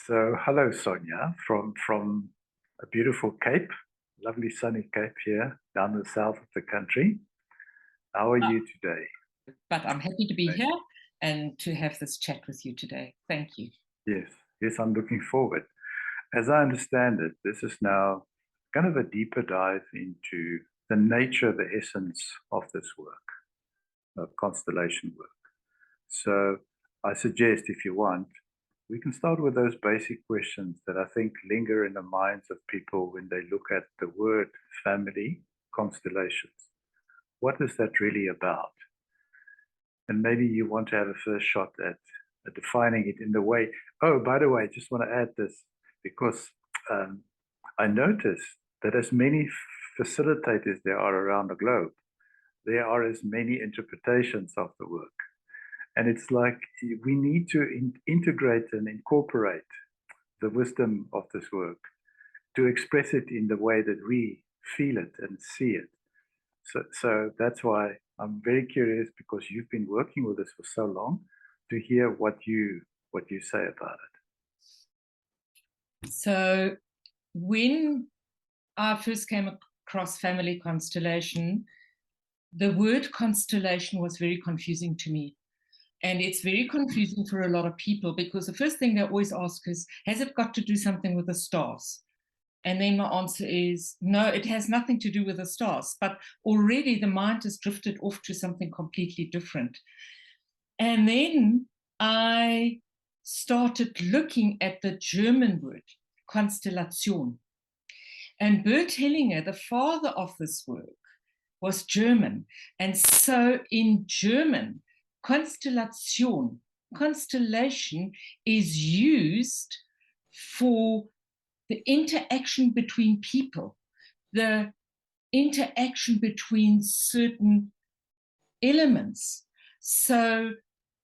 So, hello, Sonja, from a beautiful Cape, lovely sunny Cape here down the south of the country. How are you today? But I'm happy to be here and to have this chat with you today. Thank you. Yes, I'm looking forward. As I understand it, this is now kind of a deeper dive into the nature, the essence of this work, of constellation work. So, I suggest, if you want, we can start with those basic questions that I think linger in the minds of people when they look at the word family constellations. What is that really about? And maybe you want to have a first shot at defining it in the way. Oh, by the way, I just want to add this because I noticed that as many facilitators there are around the globe, there are as many interpretations of the work. And it's like we need to integrate and incorporate the wisdom of this work to express it in the way that we feel it and see it. So that's why I'm very curious, because you've been working with this for so long, to hear what you say about it. So when I first came across family constellation, the word constellation was very confusing to me. And it's very confusing for a lot of people because the first thing they always ask is, has it got to do something with the stars? And then my answer is, no, it has nothing to do with the stars. But already the mind has drifted off to something completely different. And then I started looking at the German word, constellation. And Bert Hellinger, the father of this work, was German. And so in German, constellation is used for the interaction between people, the interaction between certain elements. So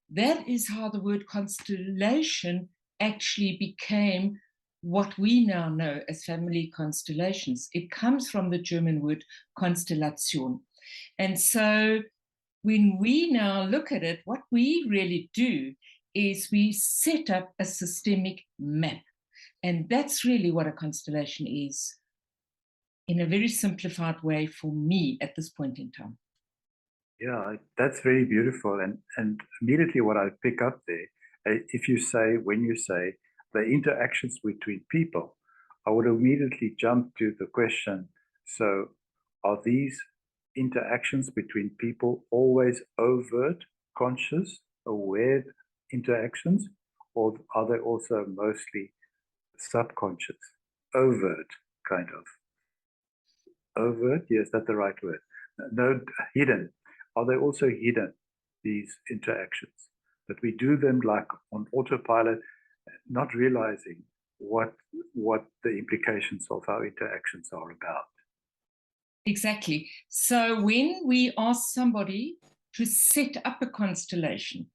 that is how the word constellation actually became what we now know as family constellations. It comes from the German word Konstellation. And so when we now look at it, what we really do is we set up a systemic map. And that's really what a constellation is, in a very simplified way for me at this point in time. Yeah, that's very beautiful. And immediately what I pick up there, when you say the interactions between people, I would immediately jump to the question, so are these interactions between people always overt, conscious, aware interactions, or are they also mostly subconscious, overt kind of? Overt, yes, that's the right word. No, hidden. Are they also hidden, these interactions? That we do them like on autopilot, not realizing what the implications of our interactions are about. Exactly. So when we ask somebody to set up a constellation,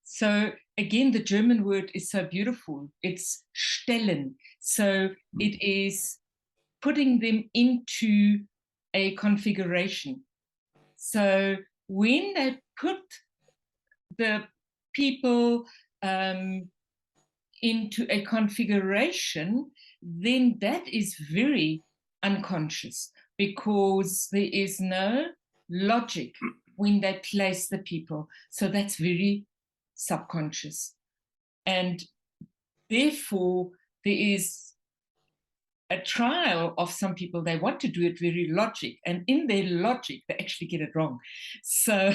so again, the German word is so beautiful. It's stellen. So it is putting them into a configuration. So when they put the people into a configuration, then that is very unconscious because there is no logic when they place the people. So that's very subconscious. And therefore, there is a trial of some people, they want to do it very logic, and in their logic, they actually get it wrong. So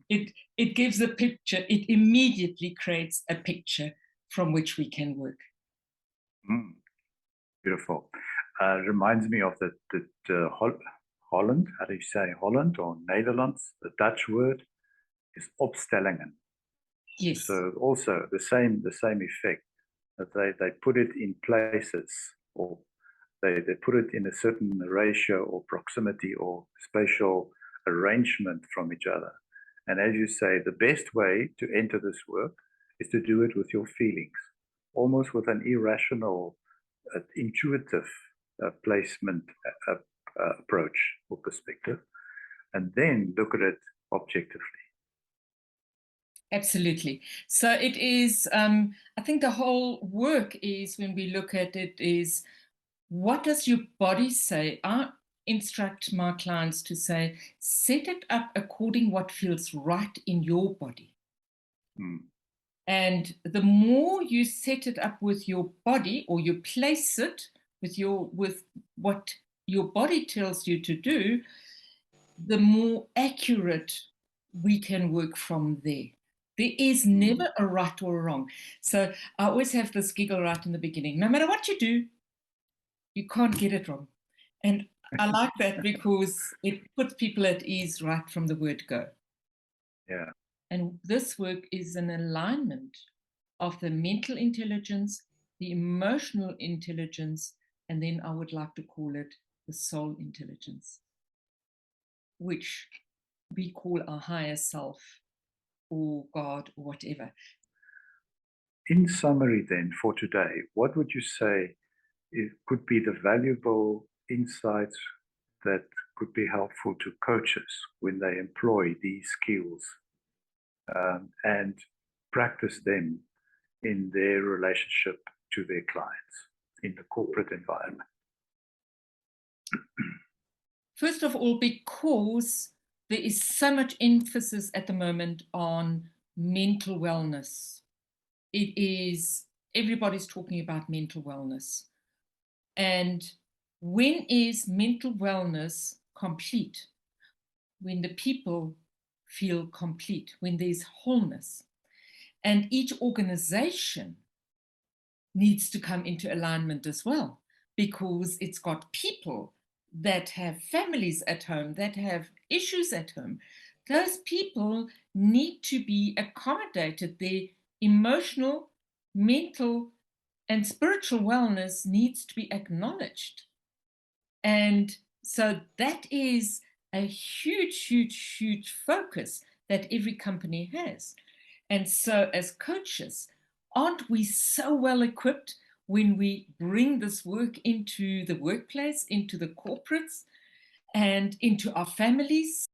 it gives a picture, it immediately creates a picture from which we can work. Beautiful. Reminds me of the Holland, how do you say Holland or Netherlands? The Dutch word is opstellingen. Yes. So also the same effect, that they put it in places, or they put it in a certain ratio or proximity or spatial arrangement from each other. And as you say, the best way to enter this work is to do it with your feelings, almost with an irrational, intuitive placement approach or perspective, and then look at it objectively. Absolutely. So it is, I think the whole work is, when we look at it, is what does your body say? I instruct my clients to say, set it up according what feels right in your body. Mm. And the more you set it up with your body, or you place it with what your body tells you to do, the more accurate we can work from there. There is never a right or a wrong. So I always have this giggle right in the beginning. No matter what you do, you can't get it wrong. And I like that because it puts people at ease right from the word go. Yeah. And this work is an alignment of the mental intelligence, the emotional intelligence, and then I would like to call it the soul intelligence, which we call our higher self or God or whatever. In summary, then, for today, what would you say could be the valuable insights that could be helpful to coaches when they employ these skills and practice them in their relationship to their clients in the corporate environment? First of all, because there is so much emphasis at the moment on mental wellness. It is, everybody's talking about mental wellness. And when is mental wellness complete? When the people feel complete, when there's wholeness. And each organization needs to come into alignment as well, because it's got people that have families at home, that have issues at home. Those people need to be accommodated. Their emotional, mental, and spiritual wellness needs to be acknowledged. And so that is a huge, huge, huge focus that every company has. And so as coaches, aren't we so well equipped when we bring this work into the workplace, into the corporates, and into our families?